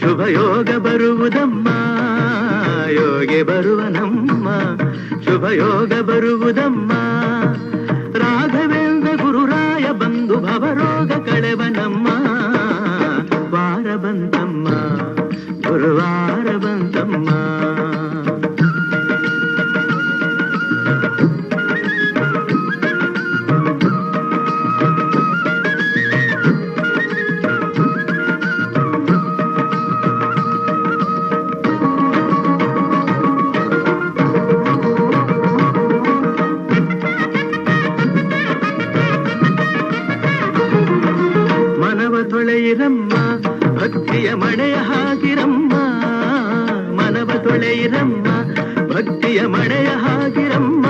ಶುಭ ಯೋಗ ಬರುವುದಮ್ಮ ಯೋಗಿ ಬರುವನಮ್ಮ ಶುಭ ಯೋಗ ಬರುವುದಮ್ಮ ರಾಘವೇಂದ್ರ ಗುರುರಾಯ ಬಂದು ಭವರೋಗ ಕಳೆವನಮ್ಮ ವಾರ ಬಂತಮ್ಮ ಗುರುವಾರ ಬಂತಮ್ಮ ತೊಳೆಯಿರಮ್ಮ ಭಕ್ತಿಯ ಮಳೆಯ ಹಾಗಿರಮ್ಮ ಮನವ ತೊಳೆಯಿರಮ್ಮ ಭಕ್ತಿಯ ಮಳೆಯ ಹಾಗಿರಮ್ಮ